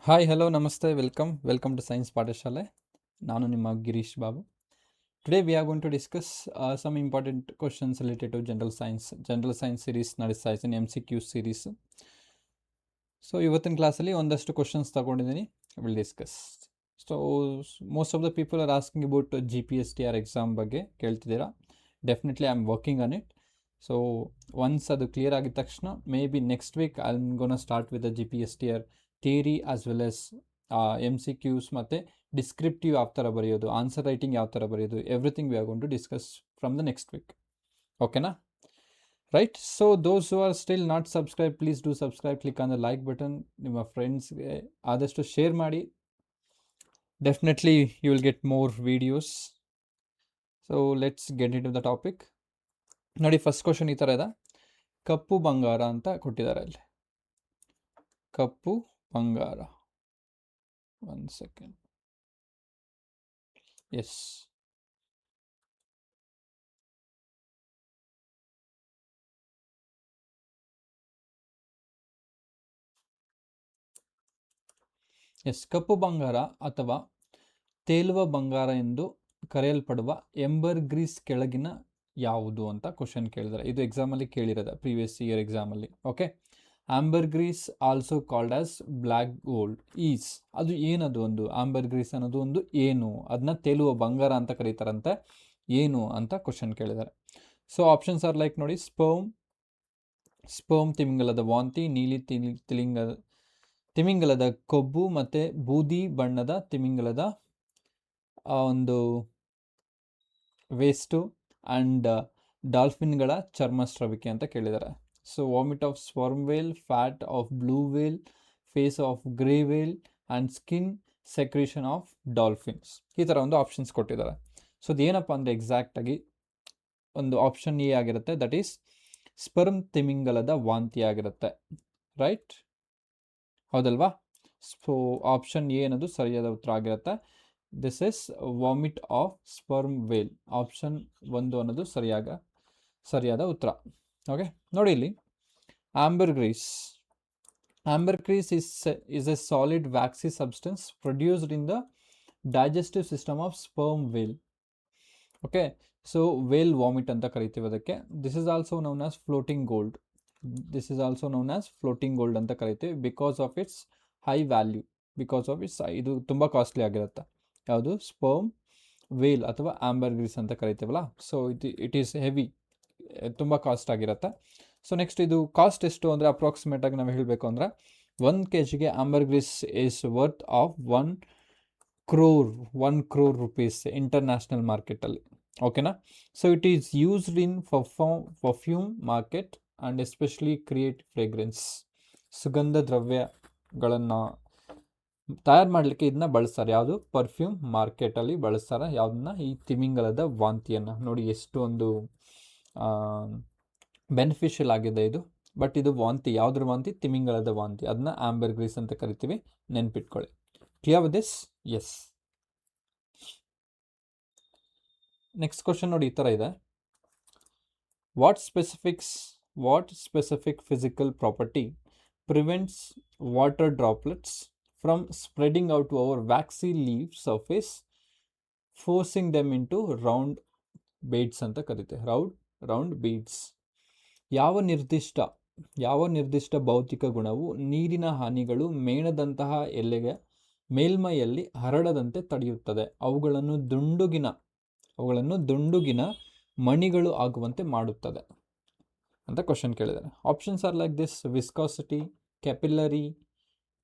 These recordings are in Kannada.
ಹಾಯ್ ಹಲೋ ನಮಸ್ತೆ ವೆಲ್ಕಮ್ ಟು ಸೈನ್ಸ್ ಪಾಠಶಾಲೆ. ನಾನು ನಿಮ್ಮ Girish Babu. Today we are going to discuss some important questions related to general science series ನಡೆಸ್ತಾ ಇದ್ದೀನಿ, MCQ ಸೀರೀಸ್. ಸೊ ಇವತ್ತಿನ ಕ್ಲಾಸಲ್ಲಿ ಒಂದಷ್ಟು ಕ್ವಶನ್ಸ್ ತಗೊಂಡಿದ್ದೀನಿ, will discuss. So most of the people are asking about GPSTR exam ಬಗ್ಗೆ ಕೇಳ್ತಿದ್ದೀರಾ. Definitely I am working on it. So once ಅದು ಕ್ಲಿಯರ್ ಆಗಿದ ತಕ್ಷಣ maybe next week I am gonna start with the GPSTR theory as well as MCQs ಮತ್ತು ಡಿಸ್ಕ್ರಿಪ್ಟಿವ್ ಯಾವ ಥರ ಬರೆಯೋದು, ಆನ್ಸರ್ ರೈಟಿಂಗ್ ಯಾವ ಥರ ಬರೆಯೋದು, everything we are gonna to discuss from the next week. ಓಕೆನಾ? Right. So those who are still not subscribe, please do subscribe, click on the like button. ನಿಮ್ಮ ಫ್ರೆಂಡ್ಸ್ಗೆ ಆದಷ್ಟು ಶೇರ್ ಮಾಡಿ. Definitely you will get more videos. So let's get into the topic. ನೋಡಿ, ಫಸ್ಟ್ ಕ್ವಶನ್ ಈ ಥರ ಇದೆ. ಕಪ್ಪು ಬಂಗಾರ ಅಂತ ಕೊಟ್ಟಿದ್ದಾರೆ ಅಲ್ಲಿ. ಕಪ್ಪು ಬಂಗಾರ. 1 second. ಎಸ್, ಕಪ್ಪು ಬಂಗಾರ ಅಥವಾ ತೇಲುವ ಬಂಗಾರ ಎಂದು ಕರೆಯಲ್ಪಡುವ ಎಂಬರ್ಗ್ರೀಸ್ ಕೆಳಗಿನ ಯಾವುದು ಅಂತ ಕ್ವಶನ್ ಕೇಳಿದ್ದಾರೆ. ಇದು ಎಕ್ಸಾಮಲ್ಲಿ ಕೇಳಿರೋದ, ಪ್ರೀವಿಯಸ್ ಇಯರ್ ಎಕ್ಸಾಮಲ್ಲಿ. Okay, ambergris also called as black gold is. ಅದು ಏನದು? ಒಂದು ಆಂಬರ್ಗ್ರೀಸ್ ಅನ್ನೋದು ಒಂದು ಏನು, ಅದನ್ನ ತೇಲುವ ಬಂಗಾರ ಅಂತ ಕರೀತಾರಂತೆ, ಏನು ಅಂತ ಕ್ವಶನ್ ಕೇಳಿದ್ದಾರೆ. ಸೊ ಆಪ್ಷನ್ಸ್ ಆರ್ ಲೈಕ್ ನೋಡಿ, ಸ್ಪರ್ಮ್ ತಿಮಿಂಗಲದ ವಾಂತಿ, ನೀಲಿ ತಿಮಿಂಗಲದ ಕೊಬ್ಬು, ಮತ್ತು ಬೂದಿ ಬಣ್ಣದ ತಿಮಿಂಗಲದ ಒಂದು ವೇಸ್ಟು, ಆ್ಯಂಡ್ ಡಾಲ್ಫಿನ್ಗಳ ಚರ್ಮಸ್ರವಿಕೆ ಅಂತ ಕೇಳಿದ್ದಾರೆ. So vomit of sperm whale, fat of blue whale, face of grey whale, and skin secretion of dolphins. ಈ ಥರ ಒಂದು ಆಪ್ಷನ್ಸ್ ಕೊಟ್ಟಿದ್ದಾರೆ. ಸೊ ಅದೇನಪ್ಪ ಅಂದರೆ ಎಕ್ಸಾಕ್ಟಾಗಿ ಒಂದು ಆಪ್ಷನ್ ಎ ಆಗಿರುತ್ತೆ, ದಟ್ ಈಸ್ ಸ್ಪರ್ಮ್ ತಿಮಿಂಗಲದ ವಾಂತಿ ಆಗಿರುತ್ತೆ. ರೈಟ್? ಹೌದಲ್ವಾ? ಸೊ ಆಪ್ಷನ್ ಎ ಅನ್ನೋದು ಸರಿಯಾದ ಉತ್ತರ ಆಗಿರುತ್ತೆ. This is vomit of sperm whale. Option 1 ಅನ್ನೋದು ಸರಿಯಾದ ಉತ್ತರ. ಓಕೆ, ನೋಡಿ ಇಲ್ಲಿ, ambergris is a solid waxy substance produced in the digestive system of sperm whale. Okay, so whale vomit ಅಂತ ಕರಿತೀವಿ ಅದಕ್ಕೆ. This is also known as floating gold ಅಂತ ಕರಿತೀವಿ, because of it's high value, ಇದು ತುಂಬ ಕಾಸ್ಟ್ಲಿ ಆಗಿರುತ್ತೆ. ಯಾವುದು? ಸ್ಪರ್ಮ್ ವೇಲ್ ಅಥವಾ ಆಂಬರ್ಗ್ರೀಸ್ ಅಂತ ಕರಿತೀವಲ್ಲ. ಸೊ ಇಟ್ ಈಸ್ ಹೆವಿ, ತುಂಬ ಕಾಸ್ಟ್ ಆಗಿರುತ್ತೆ. ಸೊ ನೆಕ್ಸ್ಟ್ ಇದು ಕಾಸ್ಟ್ ಎಷ್ಟು ಅಂದರೆ ಅಪ್ರಾಕ್ಸಿಮೇಟಾಗಿ ನಾವು ಹೇಳಬೇಕು ಅಂದರೆ 1 kg ambergris is worth of 1 crore rupees international ಮಾರ್ಕೆಟಲ್ಲಿ. ಓಕೆನಾ? So it is used in perfume market and especially create fragrance. ಸುಗಂಧ ದ್ರವ್ಯಗಳನ್ನು ತಯಾರು ಮಾಡಲಿಕ್ಕೆ ಇದನ್ನ ಬಳಸ್ತಾರೆ. ಯಾವುದು? ಪರ್ಫ್ಯೂಮ್ ಮಾರ್ಕೆಟಲ್ಲಿ ಬಳಸ್ತಾರೆ. ಯಾವುದನ್ನ? ಈ ತಿಮಿಂಗಲದ ವಾಂತಿಯನ್ನು. ನೋಡಿ ಎಷ್ಟು ಒಂದು ಬೆನಿಫಿಷಿಯಲ್ ಆಗಿದೆ ಇದು. ಬಟ್ ಇದು ವಾಂತಿ, ಯಾವುದ್ರ ವಾಂತಿ? ತಿಮಿಂಗಲದ ವಾಂತಿ. ಅದನ್ನ ಆಂಬರ್ಗ್ರೀಸ್ ಅಂತ ಕರಿತೀವಿ, ನೆನ್ಪಿಟ್ಕೊಳ್ಳಿ. Clear with this? Yes. Next question ನೋಡಿ, ಈ ಥರ ಇದೆ. What specific physical property prevents water droplets from spreading out to our waxy leaf surface, forcing them in to round beads ಅಂತ ಕರಿತೇವೆ. Round beads. ಯಾವ ನಿರ್ದಿಷ್ಟ ಭೌತಿಕ ಗುಣವು ನೀರಿನ ಹನಿಗಳು ಮೇಣದಂತಹ ಎಲೆಗೆ ಮೇಲ್ಮೈಯಲ್ಲಿ ಹರಡದಂತೆ ತಡೆಯುತ್ತದೆ? ಅವುಗಳನ್ನು ದುಂಡುಗಿನ ಮಣಿಗಳು ಆಗುವಂತೆ ಮಾಡುತ್ತದೆ ಅಂತ ಕ್ವಶನ್ ಕೇಳಿದ್ದಾರೆ. Options are like this: viscosity, capillary,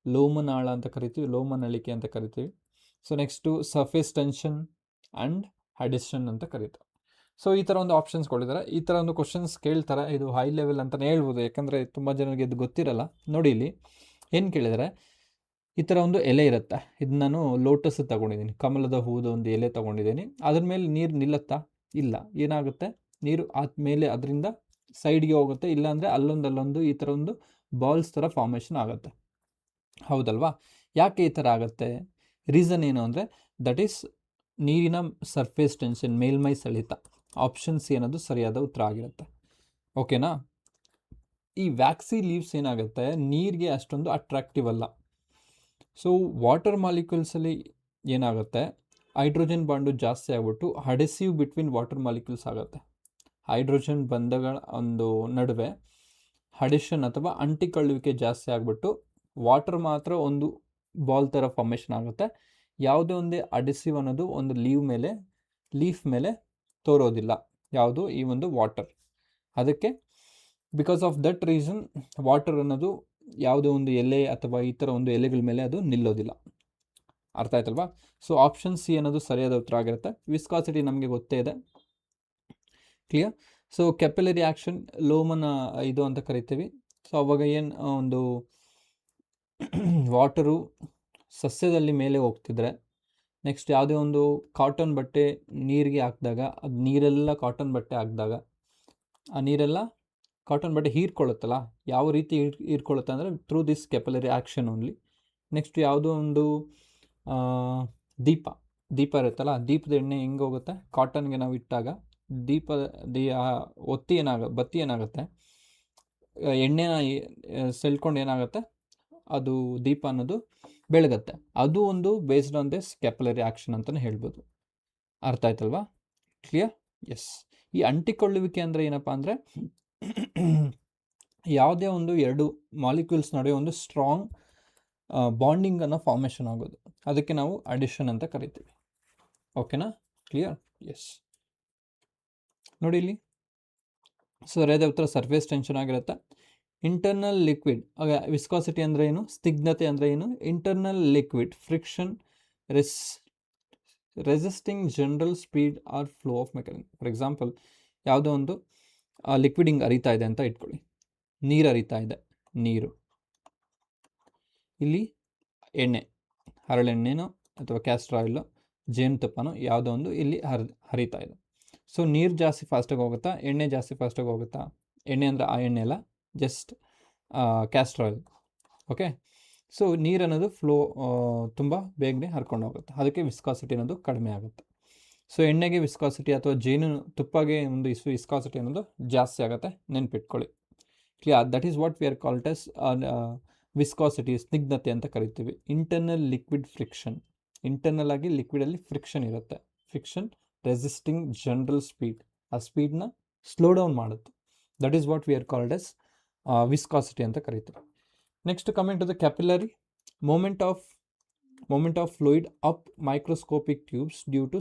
ಲೋಮನಾಳ ಅಂತ ಕರಿತೀವಿ, ಲೋಮನಳಿಕೆ ಅಂತ ಕರಿತೀವಿ. So next surface tension and adhesion ಅಂತ ಕರೀತಾರೆ. ಸೊ ಈ ಥರ ಒಂದು ಆಪ್ಷನ್ಸ್ ಕೊಟ್ಟಿದ್ದಾರೆ. ಈ ಥರ ಒಂದು ಕ್ವಶನ್ಸ್ ಕೇಳ್ತಾರೆ. ಇದು ಹೈ ಲೆವೆಲ್ ಅಂತಲೇ ಹೇಳ್ಬೋದು, ಯಾಕಂದರೆ ತುಂಬ ಜನರಿಗೆ ಇದು ಗೊತ್ತಿರಲ್ಲ. ನೋಡಿ ಇಲ್ಲಿ ಏನು ಕೇಳಿದರೆ, ಈ ಥರ ಒಂದು ಎಲೆ ಇರುತ್ತೆ. ಇದು ನಾನು ಲೋಟಸ್ ತೊಗೊಂಡಿದ್ದೀನಿ, ಕಮಲದ ಹೂದ ಒಂದು ಎಲೆ ತೊಗೊಂಡಿದ್ದೀನಿ. ಅದ್ರ ಮೇಲೆ ನೀರು ನಿಲ್ಲುತ್ತಾ? ಇಲ್ಲ. ಏನಾಗುತ್ತೆ? ನೀರು ಆದಮೇಲೆ ಅದರಿಂದ ಸೈಡ್ಗೆ ಹೋಗುತ್ತೆ, ಇಲ್ಲಾಂದರೆ ಅಲ್ಲೊಂದು ಈ ಥರ ಒಂದು ಬಾಲ್ಸ್ ಥರ ಫಾರ್ಮೇಷನ್ ಆಗುತ್ತೆ. ಹೌದಲ್ವಾ? ಯಾಕೆ ಈ ಥರ ಆಗುತ್ತೆ? ರೀಸನ್ ಏನು ಅಂದರೆ, ದಟ್ ಈಸ್ ನೀರಿನ ಸರ್ಫೇಸ್ ಟೆನ್ಷನ್, ಮೇಲ್ಮೈ ಸೆಳೆತ. ಆಪ್ಷನ್ ಸಿ ಅನ್ನೋದು ಸರಿಯಾದ ಉತ್ತರ ಆಗಿರುತ್ತೆ. ಓಕೆನಾ? ಈ ವ್ಯಾಕ್ಸಿ ಲೀವ್ಸ್ ಏನಾಗುತ್ತೆ, ನೀರಿಗೆ ಅಷ್ಟೊಂದು ಅಟ್ರಾಕ್ಟಿವ್ ಅಲ್ಲ. ಸೊ ವಾಟರ್ ಮಾಲಿಕ್ಯೂಲ್ಸಲ್ಲಿ ಏನಾಗುತ್ತೆ, ಹೈಡ್ರೋಜನ್ ಬಾಂಡು ಜಾಸ್ತಿ ಆಗ್ಬಿಟ್ಟು ಅಡೆಸಿವ್ ಬಿಟ್ವೀನ್ ವಾಟರ್ ಮಾಲಿಕ್ಯೂಲ್ಸ್ ಆಗುತ್ತೆ. ಹೈಡ್ರೋಜನ್ ಬಂಧಗಳ ಒಂದು ನಡುವೆ ಅಡಿಷನ್ ಅಥವಾ ಅಂಟಿಕೊಳ್ಳುವಿಕೆ ಜಾಸ್ತಿ ಆಗಿಬಿಟ್ಟು ವಾಟರ್ ಮಾತ್ರ ಒಂದು ಬಾಲ್ ಥರ ಫಾರ್ಮೇಷನ್ ಆಗುತ್ತೆ. ಯಾವುದೇ ಒಂದು ಅಡಿಸಿವ್ ಅನ್ನೋದು ಒಂದು ಲೀಫ್ ಮೇಲೆ ತೋರೋದಿಲ್ಲ, ಯಾವುದು ಈ ಒಂದು ವಾಟರ್. ಅದಕ್ಕೆ because of that reason water ಅನ್ನೋದು ಯಾವುದೇ ಒಂದು ಎಲೆ ಅಥವಾ ಈ ಥರ ಒಂದು ಎಲೆಗಳ ಮೇಲೆ ಅದು ನಿಲ್ಲೋದಿಲ್ಲ. ಅರ್ಥ ಆಯ್ತಲ್ವಾ? ಸೊ ಆಪ್ಷನ್ ಸಿ ಅನ್ನೋದು ಸರಿಯಾದ ಉತ್ತರ ಆಗಿರುತ್ತೆ. ವಿಸ್ಕಾಸಿಟಿ ನಮಗೆ ಗೊತ್ತೇ ಇದೆ, ಕ್ಲಿಯರ್. ಸೊ ಕೆಪಿಲರಿ ಆ್ಯಕ್ಷನ್ ಲೋಮನ ಇದು ಅಂತ ಕರಿತೀವಿ. ಸೊ ಅವಾಗ ಏನು ಒಂದು ವಾಟರು ಸಸ್ಯದಲ್ಲಿ ಮೇಲೆ ಹೋಗ್ತಿದ್ರೆ, ನೆಕ್ಸ್ಟ್ ಯಾವುದೇ ಒಂದು ಕಾಟನ್ ಬಟ್ಟೆ ನೀರಿಗೆ ಹಾಕಿದಾಗ ಅದು ನೀರೆಲ್ಲ ಕಾಟನ್ ಬಟ್ಟೆ ಹಾಕಿದಾಗ ಆ ನೀರೆಲ್ಲ ಕಾಟನ್ ಬಟ್ಟೆ ಹೀರ್ಕೊಳ್ಳುತ್ತಲ್ಲ, ಯಾವ ರೀತಿ ಹೀರ್ಕೊಳ್ಳುತ್ತೆ ಅಂದರೆ through this capillary action only. Next ಯಾವುದೋ ಒಂದು ದೀಪ ಇರುತ್ತಲ್ಲ, ದೀಪದ ಎಣ್ಣೆ ಹೆಂಗೆ ಹೋಗುತ್ತೆ, ಕಾಟನ್ಗೆ ನಾವು ಇಟ್ಟಾಗ ಬತ್ತಿ ಏನಾಗುತ್ತೆ, ಎಣ್ಣೆನ ಸೆಳ್ಕೊಂಡು ಏನಾಗುತ್ತೆ, ಅದು ದೀಪ ಅನ್ನೋದು ಬೆಳಗತ್ತೆ. ಅದು ಒಂದು based on this capillary action ಅಂತಲೇ ಹೇಳ್ಬೋದು. ಅರ್ಥ ಆಯ್ತಲ್ವಾ? ಕ್ಲಿಯರ್? ಎಸ್. ಈ ಅಂಟಿಕೊಳ್ಳುವಿಕೆ ಅಂದರೆ ಏನಪ್ಪ ಅಂದರೆ ಯಾವುದೇ ಒಂದು ಎರಡು ಮಾಲಿಕ್ಯೂಲ್ಸ್ ನಡುವೆ ಒಂದು ಸ್ಟ್ರಾಂಗ್ ಬಾಂಡಿಂಗ್ ಅನ್ನೋ ಫಾರ್ಮೇಷನ್ ಆಗೋದು, ಅದಕ್ಕೆ ನಾವು ಅಡಿಷನ್ ಅಂತ ಕರಿತೀವಿ. ಓಕೆನಾ? ಕ್ಲಿಯರ್? ಎಸ್. ನೋಡಿ ಇಲ್ಲಿ ಸರಿಯಾದ ಉತ್ತರ ಸರ್ಫೇಸ್ ಟೆನ್ಷನ್ ಆಗಿರುತ್ತೆ. ಇಂಟರ್ನಲ್ ಲಿಕ್ವಿಡ್, ವಿಸ್ಕಾಸಿಟಿ ಅಂದರೆ ಏನು, ಸ್ನಿಗ್ಧತೆ ಅಂದರೆ ಏನು, internal liquid friction resisting general speed or flow of mechanism. For example, ಯಾವುದೋ ಒಂದು ಲಿಕ್ವಿಡ್ ಹಿಂಗೆ ಹರಿತಾ ಇದೆ ಅಂತ ಇಟ್ಕೊಳ್ಳಿ, ನೀರು ಹರಿತಾ ಇದೆ, ನೀರು, ಇಲ್ಲಿ ಎಣ್ಣೆ, ಹರಳೆಣ್ಣೆನೋ ಅಥವಾ ಕ್ಯಾಸ್ಟರ್ ಆಯಿಲು, ಜೇನುತುಪ್ಪನೋ ಯಾವುದೋ ಒಂದು ಇಲ್ಲಿ ಹರಿತಾ ಇದೆ. ಸೊ ನೀರು ಜಾಸ್ತಿ ಫಾಸ್ಟಾಗಿ ಹೋಗುತ್ತಾ, ಎಣ್ಣೆ ಜಾಸ್ತಿ ಫಾಸ್ಟಾಗಿ ಹೋಗುತ್ತಾ? ಎಣ್ಣೆ ಅಂದರೆ ಆ ಎಣ್ಣೆ ಅಲ್ಲ, just castor oil. Okay. So ನೀರು ಅನ್ನೋದು ಫ್ಲೋ ತುಂಬ ಬೇಗನೆ ಹರ್ಕೊಂಡು ಹೋಗುತ್ತೆ, ಅದಕ್ಕೆ ವಿಸ್ಕಾಸಿಟಿ ಅನ್ನೋದು ಕಡಿಮೆ ಆಗುತ್ತೆ. ಸೊ ಎಣ್ಣೆಗೆ ವಿಸ್ಕಾಸಿಟಿ ಅಥವಾ ಜೇನು ತುಪ್ಪಗೆ ಒಂದು ವಿಸ್ಕಾಸಿಟಿ ಅನ್ನೋದು ಜಾಸ್ತಿ ಆಗುತ್ತೆ, ನೆನ್ಪಿಟ್ಕೊಳ್ಳಿ. Clear? That is what we are called as viscosity, ಸ್ನಿಗ್ಧತೆ ಅಂತ ಕರಿತೀವಿ. ಇಂಟರ್ನಲ್ ಲಿಕ್ವಿಡ್ ಫ್ರಿಕ್ಷನ್, ಇಂಟರ್ನಲ್ ಆಗಿ ಲಿಕ್ವಿಡಲ್ಲಿ ಫ್ರಿಕ್ಷನ್ ಇರುತ್ತೆ, ಫ್ರಿಕ್ಷನ್ ರೆಸಿಸ್ಟಿಂಗ್ ಜನರಲ್ ಸ್ಪೀಡ್, ಆ ಸ್ಪೀಡ್ನ ಸ್ಲೋ ಡೌನ್ ಮಾಡುತ್ತೆ. That is what we are called as viscosity ಅಂತ ಕರಿತೀವಿ. Next coming to the capillary, movement of fluid up microscopic tubes due to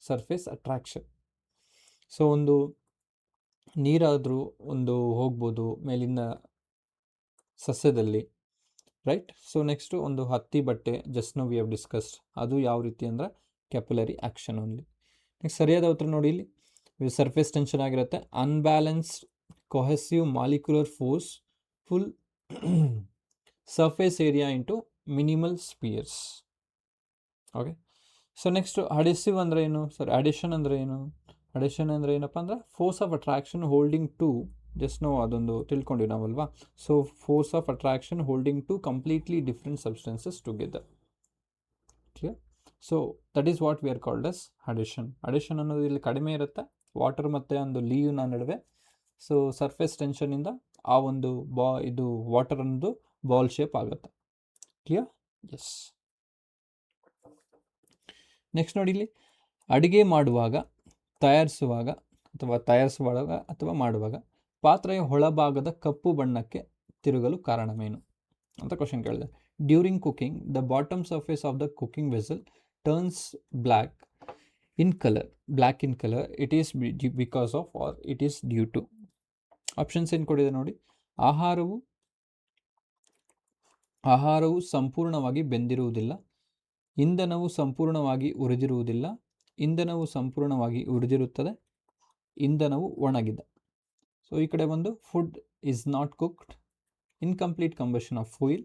surface attraction. So ಒಂದು ನೀರಾದರೂ ಒಂದು ಹೋಗ್ಬೋದು ಮೇಲಿಂದ ಸಸ್ಯದಲ್ಲಿ, ರೈಟ್? ಸೊ ನೆಕ್ಸ್ಟು ಒಂದು ಹತ್ತಿ ಬಟ್ಟೆ, just now we have discussed, ಅದು ಯಾವ ರೀತಿ ಅಂದರೆ ಕ್ಯಾಪಿಲರಿ ಆ್ಯಕ್ಷನ್ ಓನ್ಲಿ. ನೆಕ್ಸ್ಟ್ ಸರಿಯಾದ ಉತ್ತರ ನೋಡಿ ಇಲ್ಲಿ, ಸರ್ಫೇಸ್ ಟೆನ್ಷನ್ ಆಗಿರುತ್ತೆ. Unbalanced cohesive molecular force full surface area into minimal spheres. Okay. So next adhesive ಅಂದರೆ ಏನು ಸರ್? ಅಡಿಷನ್ ಅಂದರೆ ಏನು? ಅಡಿಷನ್ ಅಂದರೆ ಏನಪ್ಪ ಅಂದರೆ force of attraction holding to, just ನಾವು ಅದೊಂದು ತಿಳ್ಕೊಂಡಿವಿ ನಾವಲ್ವಾ. So force of attraction holding to completely different substances together. Clear? So that is what we are called as adhesion. Adhesion ಅನ್ನೋದು ಇಲ್ಲಿ ಕಡಿಮೆ ಇರುತ್ತೆ ವಾಟರ್ ಮತ್ತು ಒಂದು ಲೀವ್ನ ನಡುವೆ. ಸೊ ಸರ್ಫೇಸ್ ಟೆನ್ಷನಿಂದ ಆ ಒಂದು ಇದು ವಾಟರ್ ಅನ್ನೋದು ಬಾಲ್ ಶೇಪ್ ಆಗುತ್ತೆ. ಕ್ಲಿಯರ್? ಎಸ್. ನೆಕ್ಸ್ಟ್ ನೋಡಿ ಇಲ್ಲಿ, ಅಡುಗೆ ಮಾಡುವಾಗ, ತಯಾರಿಸುವಾಗ ಅಥವಾ ಮಾಡುವಾಗ ಪಾತ್ರೆಯ ಒಳಭಾಗದ ಕಪ್ಪು ಬಣ್ಣಕ್ಕೆ ತಿರುಗಲು ಕಾರಣವೇನು ಅಂತ ಕ್ವಶನ್ ಕೇಳಿದೆ. During cooking the bottom surface of the cooking vessel turns black in colour, it is because of or it is due to. Options ಏನು ಕೊಟ್ಟಿದೆ ನೋಡಿ. ಆಹಾರವು ಸಂಪೂರ್ಣವಾಗಿ ಬೆಂದಿರುವುದಿಲ್ಲ, ಇಂಧನವು ಸಂಪೂರ್ಣವಾಗಿ ಉರಿದಿರುವುದಿಲ್ಲ, ಇಂಧನವು ಸಂಪೂರ್ಣವಾಗಿ ಉರಿದಿರುತ್ತದೆ, ಇಂಧನವು ಒಣಗಿದೆ. ಸೊ ಈ ಕಡೆ ಬಂದು food is not cooked, incomplete combustion of fuel,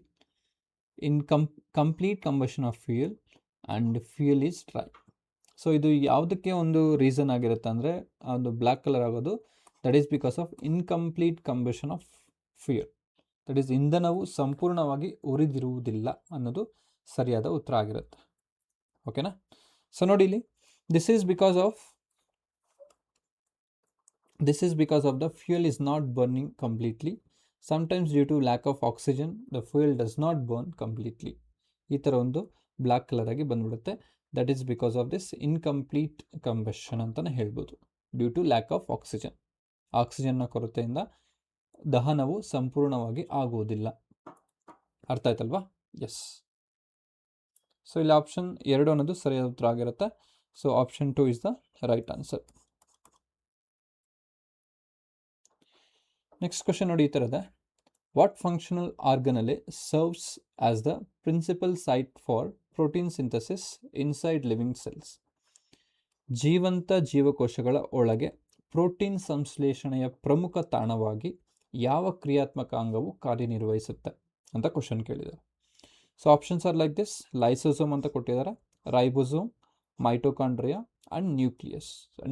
complete combustion of fuel and fuel is dry. So ಇದು ಯಾವುದಕ್ಕೆ ಒಂದು ರೀಸನ್ ಆಗಿರುತ್ತೆ ಅಂದರೆ ಅದು ಬ್ಲ್ಯಾಕ್ ಕಲರ್ ಆಗೋದು, that is because of incomplete combustion of fuel, that is ಇಂಧನವು ಸಂಪೂರ್ಣವಾಗಿ ಉರಿದಿರುವುದಿಲ್ಲ ಅನ್ನೋದು ಸರಿಯಾದ ಉತ್ತರ ಆಗಿರುತ್ತೆ. ಓಕೆನಾ? ಸೊ ನೋಡಿ ಇಲ್ಲಿ, this is because of the fuel is not burning completely. Sometimes due to lack of oxygen the fuel does not burn completely. ಈ ಥರ ಒಂದು ಬ್ಲ್ಯಾಕ್ ಕಲರ್ ಆಗಿ ಬಂದ್ಬಿಡುತ್ತೆ. That is because of this incomplete combustion ಅಂತಲೇ ಹೇಳ್ಬೋದು. Due to lack of oxygen, ಆಕ್ಸಿಜನ್ನ ಕೊರತೆಯಿಂದ ದಹನವು ಸಂಪೂರ್ಣವಾಗಿ ಆಗುವುದಿಲ್ಲ. ಅರ್ಥ ಆಯ್ತಲ್ವಾ? ಎಸ್. ಸೊ ಇಲ್ಲಿ ಆಪ್ಷನ್ 2 ಅನ್ನೋದು ಸರಿಯಾದ ಉತ್ತರ ಆಗಿರುತ್ತೆ. So option 2 is the right answer. Next question ನೋಡಿ ಈ ಥರದ. What functional organelle serves as the principal site for protein synthesis inside living cells? ಜೀವಂತ ಜೀವಕೋಶಗಳ ಒಳಗೆ ಪ್ರೋಟೀನ್ ಸಂಶ್ಲೇಷಣೆಯ ಪ್ರಮುಖ ತಾಣವಾಗಿ ಯಾವ ಕ್ರಿಯಾತ್ಮಕ ಅಂಗವು ಕಾರ್ಯನಿರ್ವಹಿಸುತ್ತೆ ಅಂತ ಕ್ವಶನ್ ಕೇಳಿದ್ದಾರೆ. So options are like this. Lysosome ಅಂತ ಕೊಟ್ಟಿದ್ದಾರೆ, ರೈಬೋಸೋಮ್, ಮೈಟೋಕಾಂಡ್ರಿಯಾ ಆ್ಯಂಡ್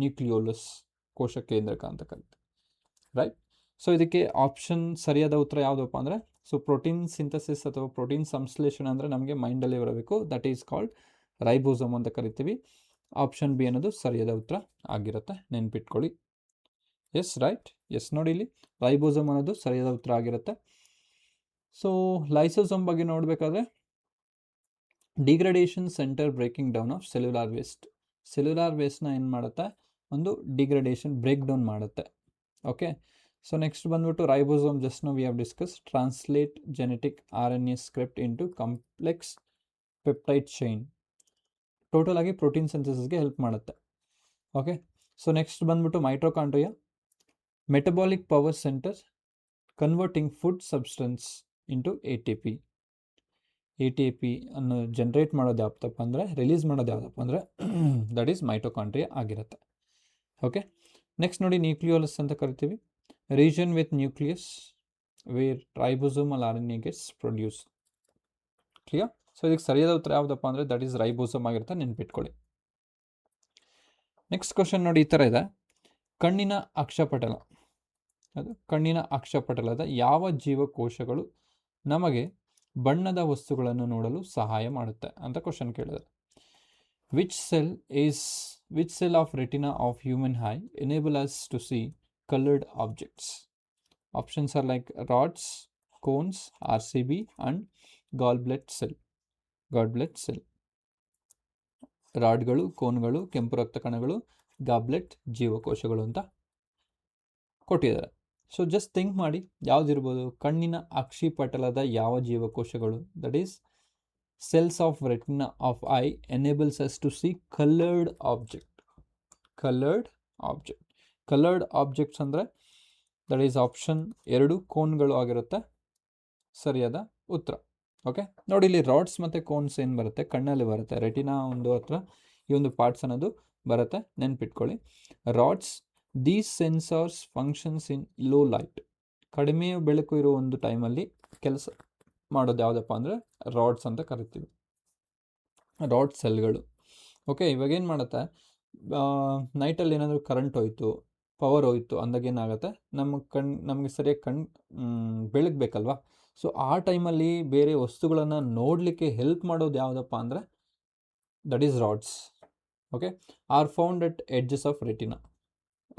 ನ್ಯೂಕ್ಲಿಯೋಲಸ್, ಕೋಶ ಕೇಂದ್ರಕ ಅಂತ ಕರೀತಾರೆ. ರೈಟ್. ಸೊ ಇದಕ್ಕೆ ಆಪ್ಷನ್ ಸರಿಯಾದ ಉತ್ತರ ಯಾವುದಪ್ಪ ಅಂದರೆ, ಸೊ ಪ್ರೋಟೀನ್ ಸಿಂಥಸಿಸ್ ಅಥವಾ ಪ್ರೋಟೀನ್ ಸಂಶ್ಲೇಷಣೆ ಅಂದರೆ ನಮಗೆ ಮೈಂಡಲ್ಲಿ ಬರಬೇಕು. ದಟ್ ಈಸ್ ಕಾಲ್ಡ್ ರೈಬೋಸೋಮ್ ಅಂತ ಕರಿತೀವಿ. ಆಪ್ಷನ್ ಬಿ ಅನ್ನೋದು ಸರಿಯಾದ ಉತ್ತರ ಆಗಿರುತ್ತೆ, ನೆನ್ಪಿಟ್ಕೊಳ್ಳಿ. S, right. ಎಸ್, ನೋಡಿ ಇಲ್ಲಿ ರೈಬೋಸೋಮ್ ಅನ್ನೋದು ಸರಿಯಾದ ಉತ್ತರ ಆಗಿರುತ್ತೆ. ಸೊ ಲೈಸೋಸೋಮ್ ಬಗ್ಗೆ ನೋಡಬೇಕಾದ್ರೆ degradation centre breaking down of cellular waste. Cellular ವೇಸ್ಟ್ನ ಏನು ಮಾಡುತ್ತೆ, ಒಂದು ಡಿಗ್ರೇಡೇಷನ್ ಬ್ರೇಕ್ ಡೌನ್ ಮಾಡುತ್ತೆ. ಓಕೆ. ಸೊ ನೆಕ್ಸ್ಟ್ ಬಂದ್ಬಿಟ್ಟು ರೈಬೋಸೋಮ್, ಜಸ್ಟ್ ನಾವು we have discuss, translate genetic RNA script into complex peptide chain. Total ಆಗಿ ಪ್ರೋಟೀನ್ ಸಿಂಥಸಿಸ್ಗೆ ಹೆಲ್ಪ್ ಮಾಡುತ್ತೆ. ಓಕೆ. ಸೊ ನೆಕ್ಸ್ಟ್ ಬಂದ್ಬಿಟ್ಟು mitochondria, metabolic power centre converting food substance into ATP. ATP ಅನ್ನು ಜನರೇಟ್ ಮಾಡೋದು ಯಾವುದಪ್ಪ ಅಂದರೆ, ರಿಲೀಸ್ ಮಾಡೋದು ಯಾವುದಪ್ಪ ಅಂದರೆ ದಟ್ ಈಸ್ ಮೈಟೋಕಾಂಡ್ರಿಯಾ ಆಗಿರುತ್ತೆ. ಓಕೆ. ನೆಕ್ಸ್ಟ್ ನೋಡಿ ನ್ಯೂಕ್ಲಿಯೋಲಸ್ ಅಂತ ಕರಿತೀವಿ, region with nucleus where ribosomal RNA gets produce. Clear? So ಇದಕ್ಕೆ ಸರಿಯಾದ ಉತ್ತರ ಯಾವುದಪ್ಪ ಅಂದರೆ ದಟ್ ಈಸ್ ರೈಬೋಸೋಮ್ ಆಗಿರುತ್ತೆ, ನೆನ್ಪಿಟ್ಕೊಳ್ಳಿ. ನೆಕ್ಸ್ಟ್ ಕ್ವಶನ್ ನೋಡಿ ಈ ಥರ ಇದೆ. ಕಣ್ಣಿನ ಅಕ್ಷಪಟಲ, ಅದು ಕಣ್ಣಿನ ಅಕ್ಷಪಟಲದ ಯಾವ ಜೀವಕೋಶಗಳು ನಮಗೆ ಬಣ್ಣದ ವಸ್ತುಗಳನ್ನು ನೋಡಲು ಸಹಾಯ ಮಾಡುತ್ತೆ ಅಂತ ಕ್ವಶನ್ ಕೇಳಿದೆ. Which cell of retina of human eye enable us to see coloured objects? Options are like rods, cones, RCB and goblet cell. ರಾಡ್ಗಳು, ಕೋನ್ಗಳು, ಕೆಂಪು ರಕ್ತ ಕಣಗಳು, ಗಾಬ್ಲೆಟ್ ಜೀವಕೋಶಗಳು ಅಂತ ಕೊಟ್ಟಿದ್ದಾರೆ. ಸೊ ಜಸ್ಟ್ ಥಿಂಕ್ ಮಾಡಿ, ಯಾವುದಿರ್ಬೋದು? ಕಣ್ಣಿನ ಅಕ್ಷಿಪಟಲದ ಯಾವ ಜೀವಕೋಶಗಳು, that is cells of retina of eye enables us to see coloured objects ಅಂದರೆ ದಟ್ ಈಸ್ ಆಪ್ಷನ್ 2 ಕೋನ್ಗಳು ಆಗಿರುತ್ತೆ ಸರಿಯಾದ ಉತ್ತರ. ಓಕೆ. ನೋಡಿ ಇಲ್ಲಿ ರಾಡ್ಸ್ ಮತ್ತು ಕೋನ್ಸ್ ಏನು ಬರುತ್ತೆ, ಕಣ್ಣಲ್ಲಿ ಬರುತ್ತೆ. ರೆಟಿನಾ ಒಂದು ಹತ್ರ ಈ ಒಂದು ಪಾರ್ಟ್ಸ್ ಅನ್ನೋದು ಬರುತ್ತೆ, ನೆನ್ಪಿಟ್ಕೊಳ್ಳಿ. Rods, these sensors functions in low light. ಕಡಿಮೆ ಬೆಳಕು ಇರೋ ಒಂದು ಟೈಮಲ್ಲಿ ಕೆಲಸ ಮಾಡೋದು ಯಾವುದಪ್ಪ ಅಂದರೆ ರಾಡ್ಸ್ ಅಂತ ಕರಿತೀವಿ, ರಾಡ್ ಸೆಲ್ಗಳು. ಓಕೆ. ಇವಾಗ ಏನು ಮಾಡುತ್ತೆ, ನೈಟಲ್ಲಿ ಏನಾದರೂ ಕರೆಂಟ್ ಹೋಯಿತು, ಪವರ್ ಹೋಯಿತು ಅಂದಾಗ ಏನಾಗುತ್ತೆ, ನಮಗೆ ಸರಿಯಾಗಿ ಬೆಳಕು ಬೇಕಲ್ವಾ? ಸೊ ಆ ಟೈಮಲ್ಲಿ ಬೇರೆ ವಸ್ತುಗಳನ್ನು ನೋಡಲಿಕ್ಕೆ ಹೆಲ್ಪ್ ಮಾಡೋದು ಯಾವುದಪ್ಪ ಅಂದರೆ that is rods. Okay. Are found at edges of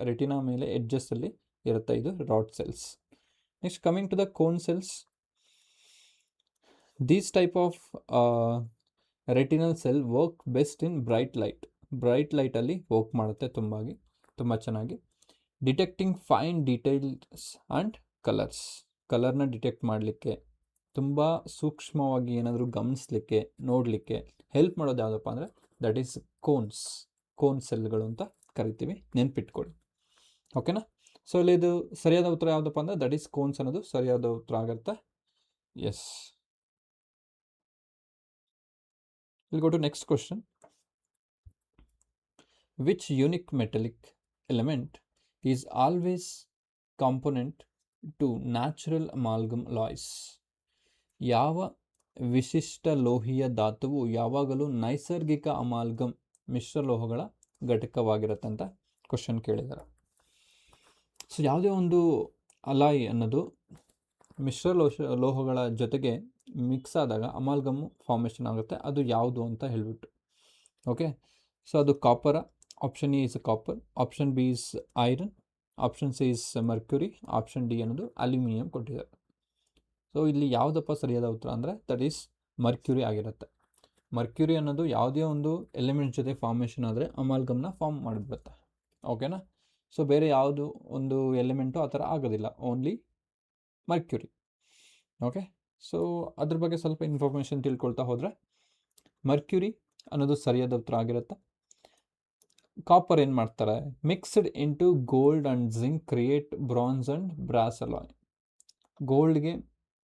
retina ಮೇಲೆ ಎಡ್ಜಸ್ಸಲ್ಲಿ ಇರುತ್ತೆ, ಇದು rod cells. Next coming to the cone cells. These type of retinal cell work best in bright ಲೈಟಲ್ಲಿ ವರ್ಕ್ ಮಾಡುತ್ತೆ ತುಂಬ ಚೆನ್ನಾಗಿ. ಡಿಟೆಕ್ಟಿಂಗ್ ಫೈನ್ ಡೀಟೇಲ್ಸ್ ಆ್ಯಂಡ್ ಕಲರ್ನ ಡಿಟೆಕ್ಟ್ ಮಾಡಲಿಕ್ಕೆ, ತುಂಬ ಸೂಕ್ಷ್ಮವಾಗಿ ಏನಾದರೂ ಗಮನಿಸಲಿಕ್ಕೆ, ನೋಡಲಿಕ್ಕೆ ಹೆಲ್ಪ್ ಮಾಡೋದು ಯಾವುದಪ್ಪ ಅಂದರೆ ದಟ್ ಈಸ್ ಕೋನ್ ಸೆಲ್ಗಳು ಅಂತ ಕರಿತೀವಿ, ನೆನ್ಪಿಟ್ಕೊಳ್ಳಿ. ಓಕೆನಾ? ಸೊ ಇಲ್ಲಿ ಇದು ಸರಿಯಾದ ಉತ್ತರ ಯಾವುದಪ್ಪ ಅಂದರೆ ದಟ್ ಈಸ್ ಕೋನ್ಸ್ ಅನ್ನೋದು ಸರಿಯಾದ ಉತ್ತರ ಆಗಿರುತ್ತೆ. Yes. Will go to next question. Which unique metallic element is always component to natural amalgam alloys? ಯಾವ ವಿಶಿಷ್ಟ ಲೋಹೀಯ ಧಾತುವು ಯಾವಾಗಲೂ ನೈಸರ್ಗಿಕ ಅಮಾಲ್ಗಮ್ ಮಿಶ್ರಲೋಹಗಳ ಘಟಕವಾಗಿರುತ್ತೆ ಅಂತ ಕ್ವಶನ್ ಕೇಳಿದ್ದಾರೆ. ಸೊ ಯಾವುದೇ ಒಂದು ಅಲಾಯ್ ಅನ್ನೋದು ಲೋಹಗಳ ಜೊತೆಗೆ ಮಿಕ್ಸ್ ಆದಾಗ ಅಮಾಲ್ಗಮ್ಮು ಫಾರ್ಮೇಷನ್ ಆಗುತ್ತೆ, ಅದು ಯಾವುದು ಅಂತ ಹೇಳ್ಬಿಟ್ಟು. ಓಕೆ. ಸೊ ಅದು copper. Option A is copper, option B is iron, option C is mercury, option D ಅನ್ನೋದು ಅಲ್ಯೂಮಿನಿಯಂ ಕೊಟ್ಟಿದ್ದಾರೆ. ಸೊ ಇಲ್ಲಿ ಯಾವುದಪ್ಪ ಸರಿಯಾದ ಉತ್ತರ ಅಂದರೆ ದಟ್ ಈಸ್ ಮರ್ಕ್ಯುರಿ ಆಗಿರುತ್ತೆ. ಮರ್ಕ್ಯುರಿ ಅನ್ನೋದು ಯಾವುದೇ ಒಂದು ಎಲಿಮೆಂಟ್ ಜೊತೆ ಫಾರ್ಮೇಷನ್ ಆದರೆ ಅಮಾಲ್ಗಮ್ನ ಫಾರ್ಮ್ ಮಾಡಿಬಿಡುತ್ತೆ. ಓಕೆನಾ? ಸೊ ಬೇರೆ ಯಾವುದು ಒಂದು ಎಲಿಮೆಂಟು ಆ ಥರ ಆಗೋದಿಲ್ಲ, ಓನ್ಲಿ ಮರ್ಕ್ಯುರಿ. ಓಕೆ, ಸೊ ಅದ್ರ ಬಗ್ಗೆ ಸ್ವಲ್ಪ ಇನ್ಫಾರ್ಮೇಷನ್ ತಿಳ್ಕೊಳ್ತಾ ಹೋದರೆ, ಮರ್ಕ್ಯುರಿ ಅನ್ನೋದು ಸರಿಯಾದ ಉತ್ತರ ಆಗಿರುತ್ತೆ. ಕಾಪರ್ ಏನು ಮಾಡ್ತಾರೆ, mixed into gold and zinc create bronze and brass alloy. ಗೋಲ್ಡ್ಗೆ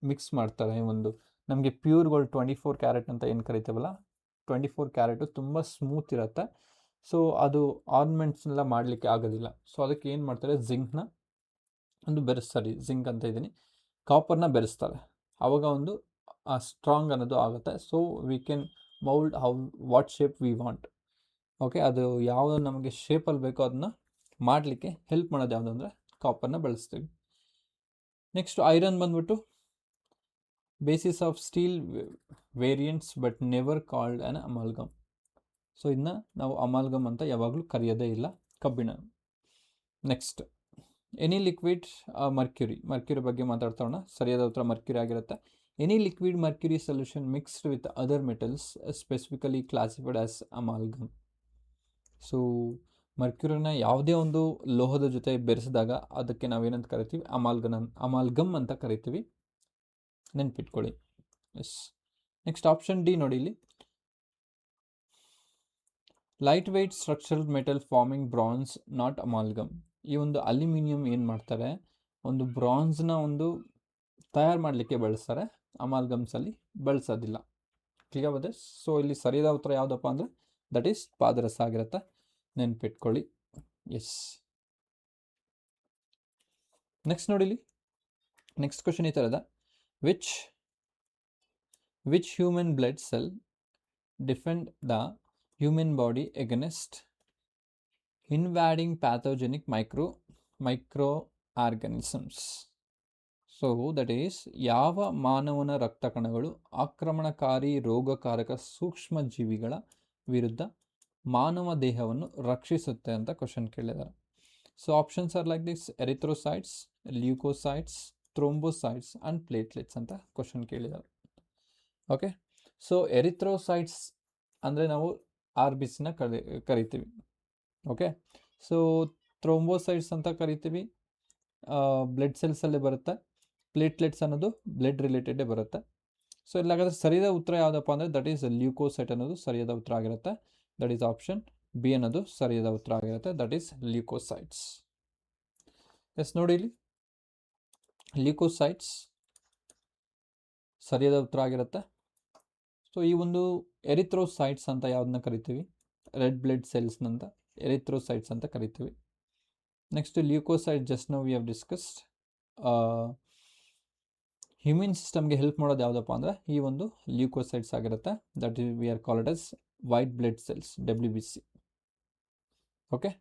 ಮಿಕ್ಸ್ ಮಾಡ್ತಾರೆ. ಒಂದು ನಮಗೆ ಪ್ಯೂರ್ ಗೋಲ್ಡ್ 24 ಕ್ಯಾರೆಟ್ ಅಂತ ಏನು ಕರಿತೀವಲ್ಲ, 24 ಕ್ಯಾರೆಟು ತುಂಬ ಸ್ಮೂತ್ ಇರುತ್ತೆ. ಸೊ ಅದು ಆರ್ನಮೆಂಟ್ಸ್ನೆಲ್ಲ ಮಾಡಲಿಕ್ಕೆ ಆಗೋದಿಲ್ಲ. ಸೊ ಅದಕ್ಕೆ ಏನು ಮಾಡ್ತಾರೆ, ಜಿಂಕ್ನ ಒಂದು ಬೆರೆಸ್ತಾರೆ. ಜಿಂಕ್ ಅಂತ ಇದ್ದೀನಿ, ಕಾಪರ್ನ ಬೆರೆಸ್ತಾರೆ. ಆವಾಗ ಒಂದು ಸ್ಟ್ರಾಂಗ್ ಅನ್ನೋದು ಆಗುತ್ತೆ. So we can mould what shape we want. Okay, ಅದು ಯಾವುದು ನಮಗೆ ಶೇಪಲ್ಲಿ ಬೇಕೋ ಅದನ್ನ ಮಾಡಲಿಕ್ಕೆ ಹೆಲ್ಪ್ ಮಾಡೋದು ಯಾವುದು ಅಂದರೆ ಕಾಪರ್ನ ಬಳಸ್ತೀವಿ. ನೆಕ್ಸ್ಟ್ ಐರನ್ ಬಂದ್ಬಿಟ್ಟು basis of steel variants but never called on amalgam. So ಇದನ್ನ ನಾವು ಅಮಾಲ್ಗಮ್ ಅಂತ ಯಾವಾಗಲೂ ಕರೆಯೋದೇ ಇಲ್ಲ, ಕಬ್ಬಿಣ. ನೆಕ್ಸ್ಟ್ ಎನಿ ಲಿಕ್ವಿಡ್ ಮರ್ಕ್ಯುರಿ ಬಗ್ಗೆ ಮಾತಾಡ್ತೋಣ. ಸರಿಯಾದ ಉತ್ತರ ಮರ್ಕ್ಯುರಿ ಆಗಿರುತ್ತೆ. Any liquid mercury solution mixed with other metals specifically classified as amalgam. So ಮರ್ಕ್ಯುರಿನ ಯಾವುದೇ ಒಂದು ಲೋಹದ ಜೊತೆ ಬೆರೆಸಿದಾಗ ಅದಕ್ಕೆ ನಾವೇನಂತ ಕರಿತೀವಿ, ಅಮಾಲ್ಗಮ್ ಅಂತ ಕರಿತೀವಿ, ನೆನ್ಪಿಟ್ಕೊಳ್ಳಿ. ಎಸ್. ನೆಕ್ಸ್ಟ್ ಆಪ್ಷನ್ ಡಿ ನೋಡಿ ಇಲ್ಲಿ, light weight structural metal forming bronze not amalgam. ಈ ಒಂದು ಅಲ್ಯೂಮಿನಿಯಂ ಏನು ಮಾಡ್ತಾರೆ, ಒಂದು ಬ್ರಾನ್ಸ್ನ ಒಂದು ತಯಾರು ಮಾಡಲಿಕ್ಕೆ ಬಳಸ್ತಾರೆ, ಅಮಾಲ್ಗಮ್ಸಲ್ಲಿ ಬಳಸೋದಿಲ್ಲ. ಕ್ಲಿಯರ್ ಇದೆ? ಸೊ ಇಲ್ಲಿ ಸರಿಯಾದ ಉತ್ತರ ಯಾವುದಪ್ಪ ಅಂದರೆ ದಟ್ ಈಸ್ ಪಾದರಸ ಆಗಿರುತ್ತೆ, ನೆನ್ಪಿಟ್ಕೊಳ್ಳಿ. ಎಸ್. ನೆಕ್ಸ್ಟ್ ನೋಡಿ ಇಲ್ಲಿ, ನೆಕ್ಸ್ಟ್ ಕ್ವಶನ್ ಈ ಥರದ, which human blood cell defend the human body against invading pathogenic microorganisms. So that is, ಯಾವ ಮಾನವನ ರಕ್ತ ಕಣಗಳು ಆಕ್ರಮಣಕಾರಿ ರೋಗಕಾರಕ ಸೂಕ್ಷ್ಮ ಜೀವಿಗಳ ವಿರುದ್ಧ ಮಾನವ ದೇಹವನ್ನು ರಕ್ಷಿಸುತ್ತೆ ಅಂತ ಕ್ವಶನ್ ಕೇಳಿದ್ದಾರೆ. So options are like this: erythrocytes, leucocytes, thrombocytes and platelets ಅಂತ ಕ್ವಶನ್ ಕೇಳಿದ್ದಾರೆ. ಓಕೆ, ಸೊ ಎರಿಥ್ರೋಸೈಟ್ಸ್ ಅಂದರೆ ನಾವು RBCನ ಕರಿತೀವಿ. ಓಕೆ, ಸೊ ಥ್ರೋಂಬೋಸೈಟ್ಸ್ ಅಂತ ಕರಿತೀವಿ, ಬ್ಲಡ್ ಸೆಲ್ಸಲ್ಲೇ ಬರುತ್ತೆ. ಪ್ಲೇಟ್ಲೆಟ್ಸ್ ಅನ್ನೋದು ಬ್ಲಡ್ ರಿಲೇಟೆಡೇ ಬರುತ್ತೆ. ಸೊ ಇಲ್ಲಾಗಾದ್ರೆ ಸರಿಯಾದ ಉತ್ತರ ಯಾವುದಪ್ಪ ಅಂದರೆ ದಟ್ ಈಸ್ ಲ್ಯೂಕೋಸೈಟ್ ಅನ್ನೋದು ಸರಿಯಾದ ಉತ್ತರ ಆಗಿರುತ್ತೆ. ದಟ್ ಈಸ್ ಆಪ್ಷನ್ ಬಿ ಅನ್ನೋದು ಸರಿಯಾದ ಉತ್ತರ ಆಗಿರುತ್ತೆ, ದಟ್ ಈಸ್ ಲ್ಯೂಕೋಸೈಟ್ಸ್. ಎಸ್, ನೋಡಿ ಇಲ್ಲಿ ಲ್ಯೂಕೋಸೈಟ್ಸ್ ಸರಿಯಾದ ಉತ್ತರ ಆಗಿರುತ್ತೆ. ಸೊ ಈ ಒಂದು ಎರಿಥ್ರೋಸೈಟ್ಸ್ ಅಂತ ಯಾವುದನ್ನ ಕರಿತೀವಿ, ರೆಡ್ ಬ್ಲಡ್ ಸೆಲ್ಸ್ನಂತ ಎರಿಥ್ರೋಸೈಟ್ಸ್ ಅಂತ ಕರಿತೀವಿ. Next leukocyte, just now we have discussed. Human ಸಿಸ್ಟಮ್ಗೆ ಹೆಲ್ಪ್ ಮಾಡೋದು ಯಾವುದಪ್ಪ ಅಂದರೆ ಈ ಒಂದು ಲ್ಯೂಕೋಸೈಟ್ಸ್ ಆಗಿರುತ್ತೆ. That is V are called S white blood cells, WBC. Okay,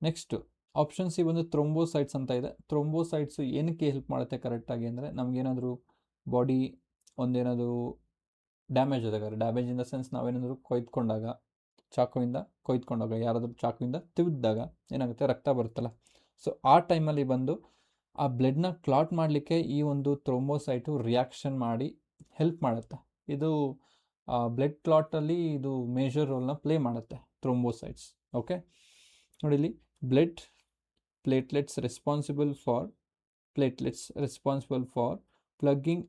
next option C ಬಂದು ಥ್ರೋಂಬೋಸೈಟ್ಸ್ ಅಂತ ಇದೆ. ಥ್ರೋಂಬೋಸೈಟ್ಸು ಏನಕ್ಕೆ ಹೆಲ್ಪ್ ಮಾಡುತ್ತೆ ಕರೆಕ್ಟಾಗಿ ಅಂದರೆ, ನಮಗೇನಾದರೂ ಬಾಡಿ ಒಂದೇನಾದರೂ ಡ್ಯಾಮೇಜ್ ಆದಾಗ, ಡ್ಯಾಮೇಜ್ ಇನ್ ದ ಸೆನ್ಸ್ ನಾವೇನಾದರೂ ಚಾಕುವಿಂದ ಕೊಯ್ದುಕೊಂಡಾಗ, ಯಾರಾದರೂ ಚಾಕುವಿಂದ ತಿವಿದಾಗ ಏನಾಗುತ್ತೆ, ರಕ್ತ ಬರುತ್ತಲ್ಲ. ಸೊ ಆ ಟೈಮಲ್ಲಿ ಬಂದು ಆ ಬ್ಲಡ್ನ ಕ್ಲಾಟ್ ಮಾಡಲಿಕ್ಕೆ ಈ ಒಂದು ಥ್ರೋಂಬೋಸೈಟು ರಿಯಾಕ್ಷನ್ ಮಾಡಿ ಹೆಲ್ಪ್ ಮಾಡುತ್ತೆ. ಇದು ಬ್ಲಡ್ ಕ್ಲಾಟಲ್ಲಿ ಇದು ಮೇಜರ್ ರೋಲ್ನ ಪ್ಲೇ ಮಾಡುತ್ತೆ ಥ್ರೋಂಬೋಸೈಟ್ಸ್. ಓಕೆ, ನೋಡಿ ಇಲ್ಲಿ platelets responsible for plugging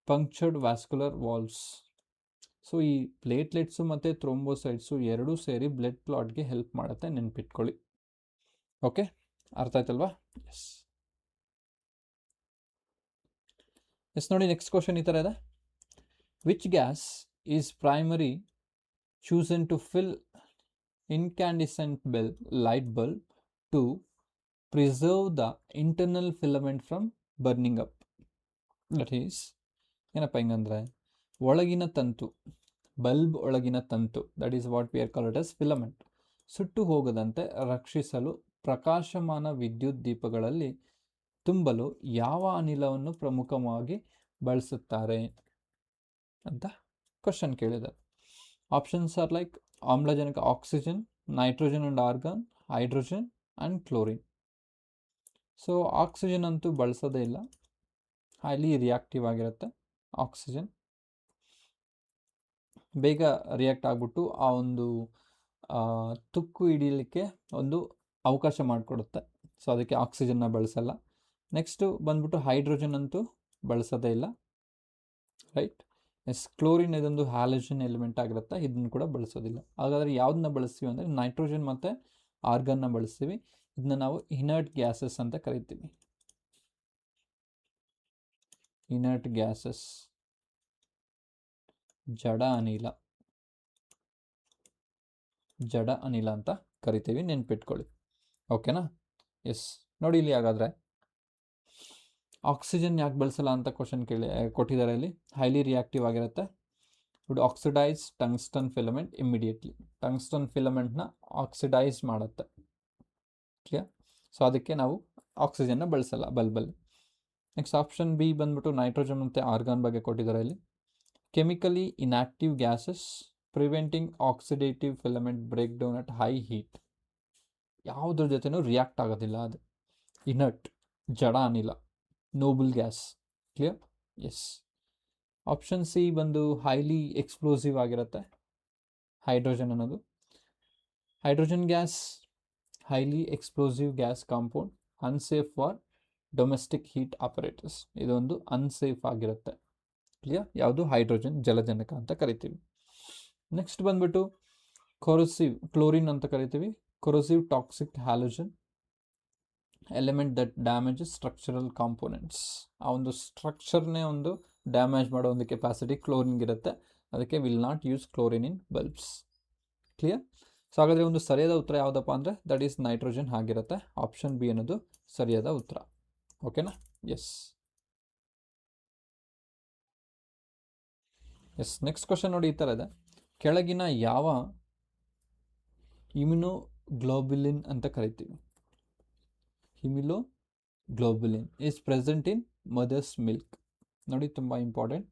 punctured vascular valves. So ಈ ಪ್ಲೇಟ್ಲೆಟ್ಸು ಮತ್ತು ಥ್ರೋಂಬೋಸೈಟ್ಸು ಎರಡೂ ಸೇರಿ ಬ್ಲಡ್ ಕ್ಲಾಟ್ಗೆ ಹೆಲ್ಪ್ ಮಾಡುತ್ತೆ, ನೆನ್ಪಿಟ್ಕೊಳ್ಳಿ. ಓಕೆ, ಅರ್ಥ ಆಯ್ತಲ್ವಾ? ಎಸ್ ನೋಡಿ, ನೆಕ್ಸ್ಟ್ ಕ್ವಶನ್ ಈ ಥರ ಇದೆ. Which gas is primary chosen to fill incandescent light bulb to preserve the internal filament from burning up? That is, ಏನಪ್ಪ ಹಿಂಗಂದ್ರೆ ಒಳಗಿನ ತಂತು, ಬಲ್ಬ್ ಒಳಗಿನ ತಂತು, that is what we are called as filament, ಸುಟ್ಟು ಹೋಗದಂತೆ ರಕ್ಷಿಸಲು ಪ್ರಕಾಶಮಾನ ವಿದ್ಯುತ್ ದೀಪಗಳಲ್ಲಿ ತುಂಬಲು ಯಾವ ಅನಿಲವನ್ನು ಪ್ರಮುಖವಾಗಿ ಬಳಸುತ್ತಾರೆ ಅಂತ ಕ್ವಶನ್ ಕೇಳಿದ್ದಾರೆ. ಆಪ್ಷನ್ಸ್ ಆರ್ ಲೈಕ್ ಆಮ್ಲಜನಕ oxygen, nitrogen and argon, hydrogen and chlorine. So oxygen ಅಂತೂ ಬಳಸೋದೇ ಇಲ್ಲ, ಹೈಲಿ ರಿಯಾಕ್ಟಿವ್ ಆಗಿರುತ್ತೆ. ಆಕ್ಸಿಜನ್ ಬೇಗ ರಿಯಾಕ್ಟ್ ಆಗಿಬಿಟ್ಟು ಆ ಒಂದು ತುಕ್ಕು ಹಿಡಿಯಲಿಕ್ಕೆ ಒಂದು ಅವಕಾಶ ಮಾಡಿಕೊಡುತ್ತೆ. ಸೊ ಅದಕ್ಕೆ ಆಕ್ಸಿಜನ್ನ ಬಳಸಲ್ಲ. ನೆಕ್ಸ್ಟು ಬಂದ್ಬಿಟ್ಟು ಹೈಡ್ರೋಜನ್ ಅಂತೂ ಬಳಸೋದೇ ಇಲ್ಲ, ರೈಟ್. ಎಸ್, ಕ್ಲೋರಿನ್ ಇದೊಂದು ಹ್ಯಾಲೋಜನ್ ಎಲಿಮೆಂಟ್ ಆಗಿರುತ್ತೆ, ಇದನ್ನು ಕೂಡ ಬಳಸೋದಿಲ್ಲ. ಹಾಗಾದರೆ ಯಾವುದನ್ನ ಬಳಸ್ತೀವಿ ಅಂದರೆ ನೈಟ್ರೋಜನ್ ಮತ್ತು ಆರ್ಗನ್ನ ಬಳಸ್ತೀವಿ. ಇದನ್ನ ನಾವು ಇನರ್ಟ್ ಗ್ಯಾಸಸ್ ಅಂತ ಕರಿತೀವಿ. ಇನರ್ಟ್ ಗ್ಯಾಸಸ್, ಜಡ ಅನಿಲ ಅಂತ ಕರಿತೀವಿ, ನೆನ್ಪಿಟ್ಕೊಳ್ಳಿ. ಓಕೆನಾ? ಎಸ್, ನೋಡಿ ಇಲ್ಲಿ ಹಾಗಾದರೆ ಆಕ್ಸಿಜನ್ ಯಾಕೆ ಬಳಸಲ್ಲ ಅಂತ ಕ್ವಶನ್ ಕೊಟ್ಟಿದ್ದಾರೆ ಇಲ್ಲಿ. ಹೈಲಿ ರಿಯಾಕ್ಟಿವ್ ಆಗಿರುತ್ತೆ, would oxidize tungsten filament immediately. Tungsten ಫಿಲಮೆಂಟ್ನ ಆಕ್ಸಿಡೈಸ್ ಮಾಡುತ್ತೆ. ಕ್ಲಿಯರ್? ಸೊ ಅದಕ್ಕೆ ನಾವು ಆಕ್ಸಿಜನ್ನ ಬಳಸಲ್ಲ ಬಲ್ಬಲ್ಲಿ. ನೆಕ್ಸ್ಟ್ ಆಪ್ಷನ್ ಬಿ ಬಂದ್ಬಿಟ್ಟು ನೈಟ್ರೋಜನ್ ಮತ್ತು ಆರ್ಗಾನ್ ಬಗ್ಗೆ ಕೊಟ್ಟಿದ್ದಾರೆ ಇಲ್ಲಿ. Chemically inactive gases preventing oxidative filament break down at high heat. ಯಾವುದ್ರ ಜೊತೆನೂ ರಿಯಾಕ್ಟ್ ಆಗೋದಿಲ್ಲ, ಅದು ಇನರ್ಟ್, ಜಡ ಅನಿಲ, noble gas. Clear? Yes. Option C ಬಂದು ಹೈಲಿ ಎಕ್ಸ್ಪ್ಲೋಸಿವ್ ಆಗಿರುತ್ತೆ, ಹೈಡ್ರೋಜನ್ ಅನ್ನೋದು. Hydrogen gas highly explosive gas compound, unsafe for domestic heat operators. ಇದೊಂದು ಅನ್ಸೇಫ್ ಆಗಿರುತ್ತೆ. ಕ್ಲಿಯರ್? ಯಾವುದು? ಹೈಡ್ರೋಜನ್, ಜಲಜನಕ ಅಂತ ಕರಿತೀವಿ. ನೆಕ್ಸ್ಟ್ ಬಂದ್ಬಿಟ್ಟು ಕೊರೋಸಿವ್, ಕ್ಲೋರಿನ್ ಅಂತ ಕರಿತೀವಿ. Corrosive toxic halogen element that damages structural components. ಆ ಒಂದು ಸ್ಟ್ರಕ್ಚರ್ನೇ ಒಂದು ಡ್ಯಾಮೇಜ್ ಮಾಡೋ ಒಂದು ಕೆಪಾಸಿಟಿ ಕ್ಲೋರಿನ್ಗೆ ಇರುತ್ತೆ. ಅದಕ್ಕೆ will not use chlorine in bulbs. Clear? So ಹಾಗಾದರೆ ಒಂದು ಸರಿಯಾದ ಉತ್ತರ ಯಾವುದಪ್ಪ ಅಂದರೆ ದಟ್ ಈಸ್ ನೈಟ್ರೋಜನ್ ಆಗಿರುತ್ತೆ. ಆಪ್ಷನ್ ಬಿ ಅನ್ನೋದು ಸರಿಯಾದ ಉತ್ತರ. ಓಕೆನಾ? ಎಸ್. ಎಸ್, ನೆಕ್ಸ್ಟ್ ಕ್ವಶನ್ ನೋಡಿ ಈ ಥರ ಇದೆ. ಕೆಳಗಿನ ಯಾವ ಇಮ್ಯುನೋಗ್ಲೋಬುಲಿನ್ ಅಂತ ಕರಿತೀವಿ? Immunoglobulin is present in mother's milk. ನೋಡಿ, ತುಂಬ important.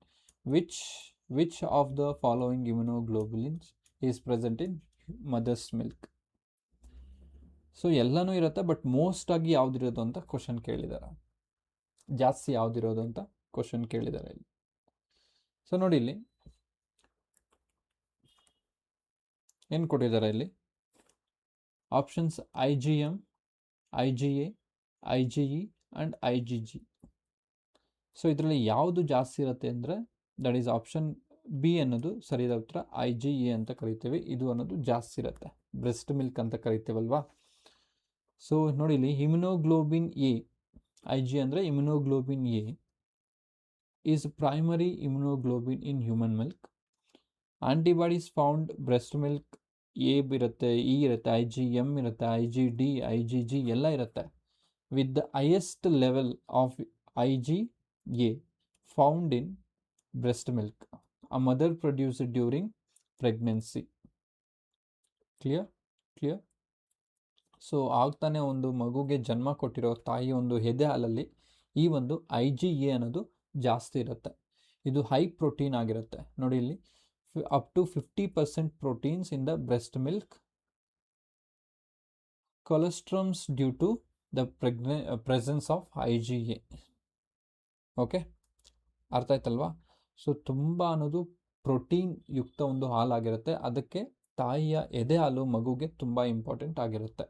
Which of the following immunoglobulins is present in mother's milk? So ಎಲ್ಲನೂ ಇರುತ್ತೆ, ಬಟ್ ಮೋಸ್ಟ್ ಆಗಿ ಯಾವುದಿರೋದು ಅಂತ ಕ್ವಶನ್ ಕೇಳಿದ್ದಾರೆ. ಜಾಸ್ತಿ ಯಾವುದಿರೋದು ಅಂತ ಕ್ವಶನ್ ಕೇಳಿದ್ದಾರೆ ಇಲ್ಲಿ. ಸೊ ನೋಡಿ ಇಲ್ಲಿ ಏನು ಕೊಟ್ಟಿದ್ದಾರೆ ಇಲ್ಲಿ? Options IgM, IgA, IgE and IgG. So ಇದರಲ್ಲಿ ಯಾವುದು ಜಾಸ್ತಿ ಇರುತ್ತೆ ಅಂದರೆ ದಟ್ ಈಸ್ ಆಪ್ಷನ್ ಬಿ ಅನ್ನೋದು ಸರಿಯಾದ ಉತ್ತರ. IgA ಅಂತ ಕರಿತೀವಿ, ಇದು ಅನ್ನೋದು ಜಾಸ್ತಿ ಇರುತ್ತೆ. ಬ್ರೆಸ್ಟ್ ಮಿಲ್ಕ್ ಅಂತ ಕರಿತೀವಲ್ವಾ. ಸೊ ನೋಡಿ ಇಲ್ಲಿ ಇಮ್ಯುನೋಗ್ಲೋಬಿನ್ ಎ, IG ಅಂದರೆ immunoglobulin A is primary immunoglobulin in human milk. Antibodies found breast milk A ಇರುತ್ತೆ, ಇ ಇರುತ್ತೆ, IgM ಇರುತ್ತೆ, IgD, IgG ಎಲ್ಲ ಇರುತ್ತೆ. With the highest level of IgA found in breast milk a mother produced during pregnancy. Clear? So ಆಗ್ತಾನೆ ಒಂದು ಮಗುಗೆ ಜನ್ಮ ಕೊಟ್ಟಿರೋ ತಾಯಿ ಒಂದು ಎದೆ ಹಾಲಲ್ಲಿ ಈ ಒಂದು IgA ಅನ್ನೋದು ಜಾಸ್ತಿ ಇರುತ್ತೆ. ಇದು ಹೈ ಪ್ರೋಟೀನ್ ಆಗಿರುತ್ತೆ. ನೋಡಿ ಇಲ್ಲಿ up to 50% proteins in the breast milk. Colostrums due to the presence of IgA. Okay, ಅರ್ಥ ಆಯ್ತಲ್ವಾ? ಸೊ ತುಂಬ ಅನ್ನೋದು ಪ್ರೋಟೀನ್ ಯುಕ್ತ ಒಂದು ಹಾಲಾಗಿರುತ್ತೆ. ಅದಕ್ಕೆ ತಾಯಿಯ ಎದೆ ಹಾಲು ಮಗುಗೆ ತುಂಬ ಇಂಪಾರ್ಟೆಂಟ್ ಆಗಿರುತ್ತೆ.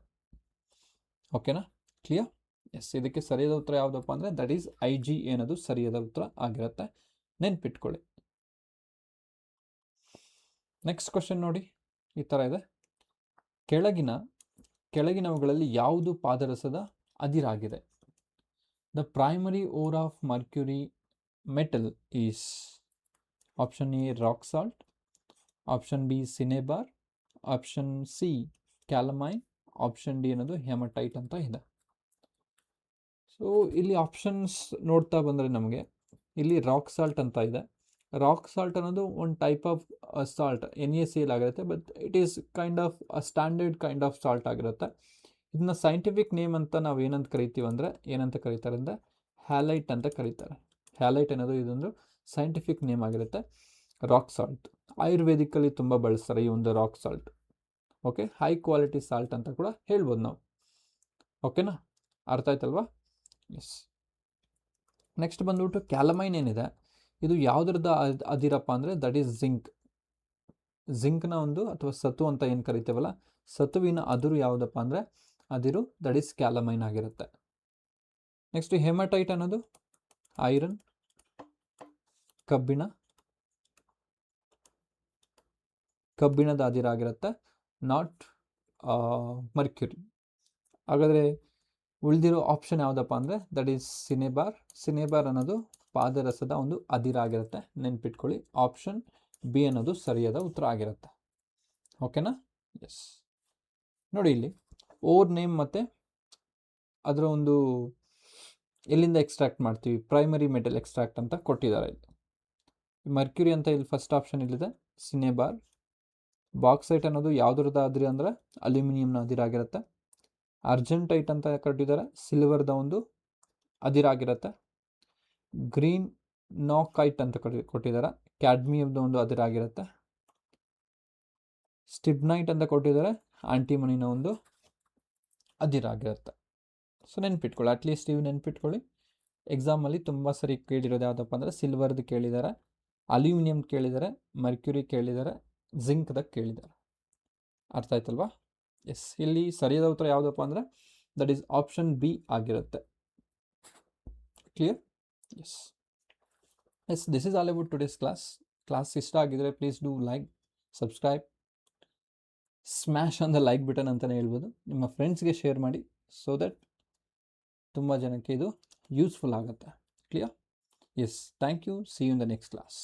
ಓಕೆನಾ? ಕ್ಲಿಯರ್? ಎಸ್, ಇದಕ್ಕೆ ಸರಿಯಾದ ಉತ್ತರ ಯಾವುದಪ್ಪ ಅಂದರೆ ದಟ್ ಈಸ್ IgA ಅನ್ನೋದು ಸರಿಯಾದ ಉತ್ತರ ಆಗಿರುತ್ತೆ. ನೆನ್ಪಿಟ್ಕೊಳ್ಳಿ. ನೆಕ್ಸ್ಟ್ ಕ್ವಶನ್ ನೋಡಿ ಈ ಥರ ಇದೆ. ಕೆಳಗಿನವುಗಳಲ್ಲಿ ಯಾವುದು ಪಾದರಸದ ಅದಿರಾಗಿದೆ? The primary ore of mercury metal is option A rock salt, option B cinnabar, option C calamine, option D ಅನ್ನೋದು ಹೆಮಟೈಟ್ ಅಂತ ಇದೆ. ಸೊ ಇಲ್ಲಿ ಆಪ್ಷನ್ಸ್ ನೋಡ್ತಾ ಬಂದರೆ ನಮಗೆ ಇಲ್ಲಿ ರಾಕ್ ಸಾಲ್ಟ್ ಅಂತ ಇದೆ. ರಾಕ್ ಸಾಲ್ಟ್ ಅನ್ನೋದು ಒಂದು ಟೈಪ್ ಆಫ್ ಸಾಲ್ಟ್, NaCl ಆಗಿರುತ್ತೆ, but it is kind of standard kind of salt ಆಗಿರುತ್ತೆ. ಇದನ್ನ ಸೈಂಟಿಫಿಕ್ ನೇಮ್ ಅಂತ ನಾವು ಏನಂತ ಕರಿತೀವಿ ಅಂದರೆ ಹ್ಯಾಲೈಟ್ ಅಂತ ಕರೀತಾರೆ. ಹ್ಯಾಲೈಟ್ ಅನ್ನೋದು ಇದೊಂದು ಸೈಂಟಿಫಿಕ್ ನೇಮ್ ಆಗಿರುತ್ತೆ. ರಾಕ್ ಸಾಲ್ಟ್ ಆಯುರ್ವೇದಿಕಲ್ಲಿ ತುಂಬ ಬಳಸ್ತಾರೆ ಈ ಒಂದು rock salt. Okay, high quality salt ಅಂತ ಕೂಡ ಹೇಳ್ಬೋದು ನಾವು. ಓಕೆನಾ? ಅರ್ಥ ಆಯ್ತಲ್ವಾ? ಎಸ್. ನೆಕ್ಸ್ಟ್ ಬಂದ್ಬಿಟ್ಟು ಕ್ಯಾಲಮೈನ್ ಏನಿದೆ ಇದು ಯಾವುದ್ರದ್ದು ಅದಿರಪ್ಪ ಅಂದರೆ ದಟ್ ಈಸ್ ಜಿಂಕ್ನ ಒಂದು ಅಥವಾ ಸತು ಅಂತ ಏನು ಕರಿತೀವಲ್ಲ, ಸತುವಿನ ಅದಿರು ಯಾವುದಪ್ಪ ಅಂದರೆ ಅದಿರು ದಟ್ ಈಸ್ ಕ್ಯಾಲಮೈನ್ ಆಗಿರುತ್ತೆ. ನೆಕ್ಸ್ಟ್ ಹೆಮಟೈಟ್ ಅನ್ನೋದು ಐರನ್, ಕಬ್ಬಿಣದ ಅದಿರಾಗಿರುತ್ತೆ, ನಾಟ್ ಮರ್ಕ್ಯುರಿ. ಹಾಗಾದರೆ ಉಳಿದಿರೋ ಆಪ್ಷನ್ ಯಾವುದಪ್ಪ ಅಂದರೆ ದಟ್ ಈಸ್ ಸಿನೆಬಾರ್ ಅನ್ನೋದು ಪಾದರಸದ ಒಂದು ಅದಿರಾಗಿರುತ್ತೆ, ನೆನ್ಪಿಟ್ಕೊಳ್ಳಿ. ಆಪ್ಷನ್ ಬಿ ಅನ್ನೋದು ಸರಿಯಾದ ಉತ್ತರ ಆಗಿರುತ್ತೆ. ಓಕೆನಾ? ಎಸ್. ನೋಡಿ ಇಲ್ಲಿ ಓರ್ ನೇಮ್ ಮತ್ತು ಅದರ ಒಂದು ಎಲ್ಲಿಂದ ಎಕ್ಸ್ಟ್ರಾಕ್ಟ್ ಮಾಡ್ತೀವಿ, ಪ್ರೈಮರಿ ಮೆಟಲ್ ಎಕ್ಸ್ಟ್ರಾಕ್ಟ್ ಅಂತ ಕೊಟ್ಟಿದ್ದಾರೆ. ಇಲ್ಲಿ ಮರ್ಕ್ಯುರಿ ಅಂತ ಇಲ್ಲಿ ಫಸ್ಟ್ ಆಪ್ಷನ್ ಇಲ್ಲಿದೆ, ಸಿನೆಬಾರ್. ಬಾಕ್ಸೈಟ್ ಅನ್ನೋದು ಯಾವುದ್ರದ ಅದಿರು ಅಂದರೆ ಅಲ್ಯೂಮಿನಿಯಂನ ಅದಿರಾಗಿರುತ್ತೆ. ಅರ್ಜೆಂಟೈಟ್ ಅಂತ ಕೊಟ್ಟಿದ್ದಾರೆ, ಸಿಲ್ವರ್ದ ಒಂದು ಅದಿರಾಗಿರುತ್ತೆ. ಗ್ರೀನ್ ನಾಕೈಟ್ ಅಂತ ಕೊಟ್ಟಿದ್ದಾರೆ, ಕ್ಯಾಡ್ಮಿಯಮ್ದ ಒಂದು ಅದಿರಾಗಿರುತ್ತೆ. ಸ್ಟಿಬ್ನೈಟ್ ಅಂತ ಕೊಟ್ಟಿದ್ದಾರೆ, ಆಂಟಿಮನಿನ ಒಂದು ಅದಿರಾಗಿರುತ್ತೆ. ಸೊ ನೆನ್ಪಿಟ್ಕೊಳ್ಳಿ, ಅಟ್ಲೀಸ್ಟ್ ಇವು ನೆನ್ಪಿಟ್ಕೊಳ್ಳಿ. ಎಕ್ಸಾಮಲ್ಲಿ ತುಂಬ ಸರಿ ಕೇಳಿರೋದು ಯಾವುದಪ್ಪ ಅಂದರೆ ಸಿಲ್ವರ್ದು ಕೇಳಿದ್ದಾರೆ, ಅಲ್ಯೂಮಿನಿಯಂ ಕೇಳಿದ್ದಾರೆ, ಮರ್ಕ್ಯುರಿ ಕೇಳಿದ್ದಾರೆ, ಜಿಂಕ್ದ ಕೇಳಿದ್ದಾರೆ. ಅರ್ಥ ಆಯ್ತಲ್ವಾ? ಎಸ್. ಇಲ್ಲಿ ಸರಿಯಾದ ಉತ್ತರ ಯಾವುದಪ್ಪ ಅಂದರೆ ದಟ್ ಈಸ್ ಆಪ್ಷನ್ ಬಿ ಆಗಿರುತ್ತೆ. Clear? Yes. This is all about today's class ಇಷ್ಟ ಆಗಿದ್ರೆ please do like, subscribe, smash on the like button ಅಂತಲೇ ಹೇಳ್ಬೋದು. ನಿಮ್ಮ ಫ್ರೆಂಡ್ಸ್ಗೆ ಶೇರ್ ಮಾಡಿ ಸೊ ದಟ್ ತುಂಬ ಜನಕ್ಕೆ ಇದು ಯೂಸ್ಫುಲ್ ಆಗುತ್ತೆ. Clear? Yes. Thank you. See you in the next class.